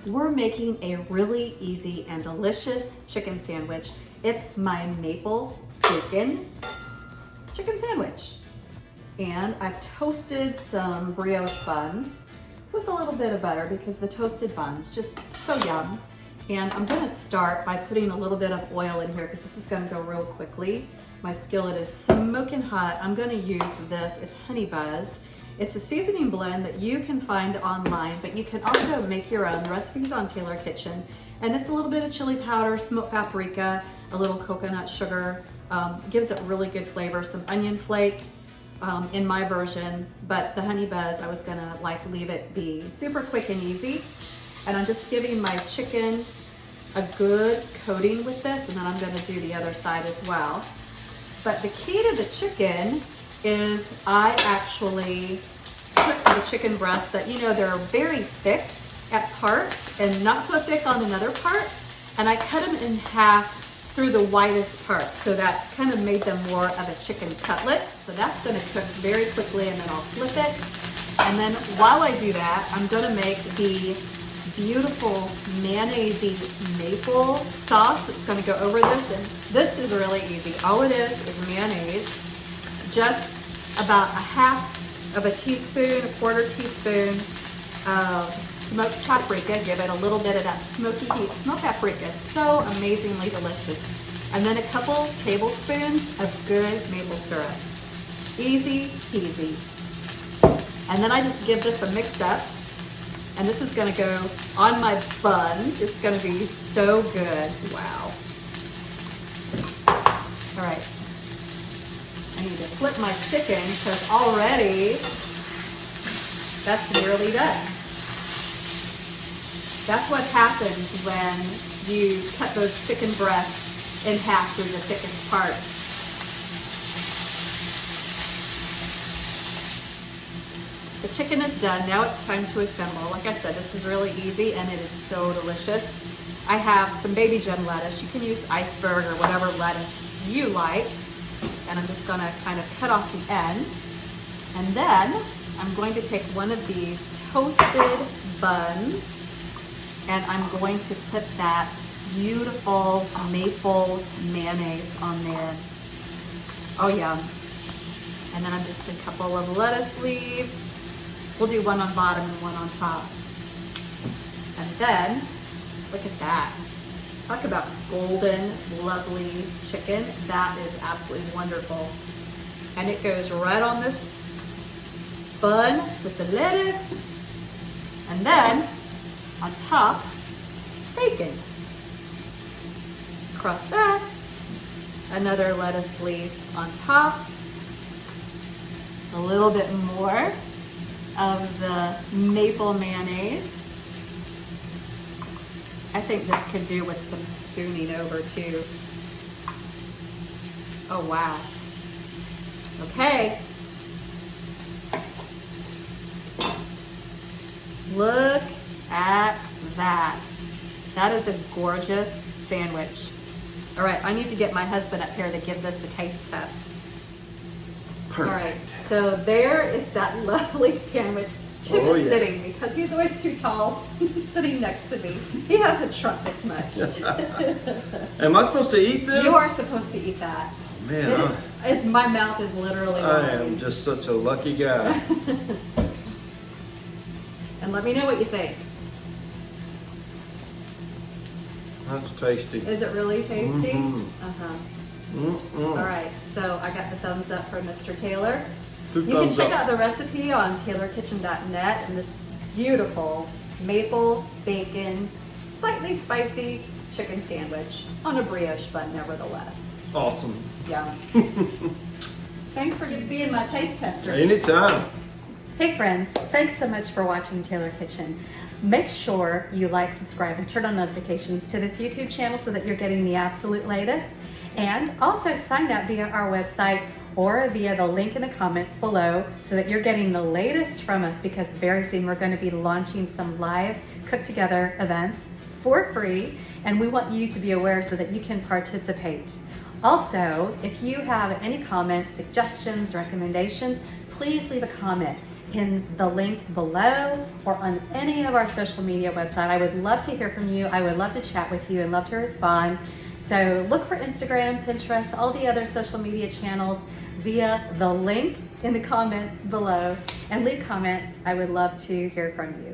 we're making a really easy and delicious chicken sandwich. It's my maple bacon chicken sandwich. And I've toasted some brioche buns with a little bit of butter because the toasted buns just so yum. And I'm gonna start by putting a little bit of oil in here because this is gonna go real quickly. My skillet is smoking hot. I'm gonna use this, it's Honey Buzz. It's a seasoning blend that you can find online, but you can also make your own. The recipe's on TaylorKitchen. And it's a little bit of chili powder, smoked paprika, a little coconut sugar. It gives it really good flavor, some onion flake in my version, but the Honey Buzz, I was gonna leave it be super quick and easy. And I'm just giving my chicken a good coating with this, and then I'm gonna do the other side as well. But the key to the chicken is I actually put the chicken breasts that, you know, they're very thick at parts and not so thick on another part. And I cut them in half through the widest part. So that kind of made them more of a chicken cutlet. So that's gonna cook very quickly, and then I'll flip it. And then while I do that, I'm gonna make the beautiful mayonnaise maple sauce that's gonna go over this. And this is really easy. All it is mayonnaise, just about a half of a teaspoon, a quarter teaspoon of smoked paprika. Give it a little bit of that smoky heat. Smoked paprika, so amazingly delicious. And then a couple tablespoons of good maple syrup. Easy peasy. And then I just give this a mix up. And this is gonna go on my bun. It's gonna be so good. Wow. All right. I need to flip my chicken because already that's nearly done. That's what happens when you cut those chicken breasts in half through the thickest part. The chicken is done. Now it's time to assemble. Like I said, this is really easy and it is so delicious. I have some baby gem lettuce. You can use iceberg or whatever lettuce you like. And I'm just gonna kind of cut off the end. And then I'm going to take one of these toasted buns and I'm going to put that beautiful maple mayonnaise on there. Oh yum. And then I'm just a couple of lettuce leaves. We'll do one on bottom and one on top. And then, look at that. Talk about golden, lovely chicken. That is absolutely wonderful. And it goes right on this bun with the lettuce. And then, on top, bacon. Across that, another lettuce leaf on top. A little bit more of the maple mayonnaise. I think this could do with some spooning over too. Oh wow. Okay. Look at that. That is a gorgeous sandwich. All right, I need to get my husband up here to give this a taste test. Perfect. All right, so there is that lovely sandwich. Tim is sitting because he's always too tall, sitting next to me. He hasn't shrunk this much. Am I supposed to eat this? You are supposed to eat that. Man, my mouth is literally I am just such a lucky guy. And let me know what you think. That's tasty. Is it really tasty? Mm-hmm. All right, so I got the thumbs up from Mr. Taylor. Two You can thumbs check up. out the recipe on TaylorKitchen.net and this beautiful maple bacon, slightly spicy chicken sandwich on a brioche bun, nevertheless. Awesome. Yum. Thanks for being my taste tester. Anytime. Hey friends, thanks so much for watching Taylor Kitchen. Make sure you like, subscribe, and turn on notifications to this YouTube channel so that you're getting the absolute latest. And also sign up via our website or via the link in the comments below so that you're getting the latest from us, because very soon we're going to be launching some live cook together events for free, and we want you to be aware so that you can participate. Also, if you have any comments, suggestions, recommendations, please leave a comment. in the link below or on any of our social media website. I would love to hear from you. I would love to chat with you and love to respond. So look for Instagram, Pinterest, all the other social media channels via the link in the comments below, and leave comments. I would love to hear from you.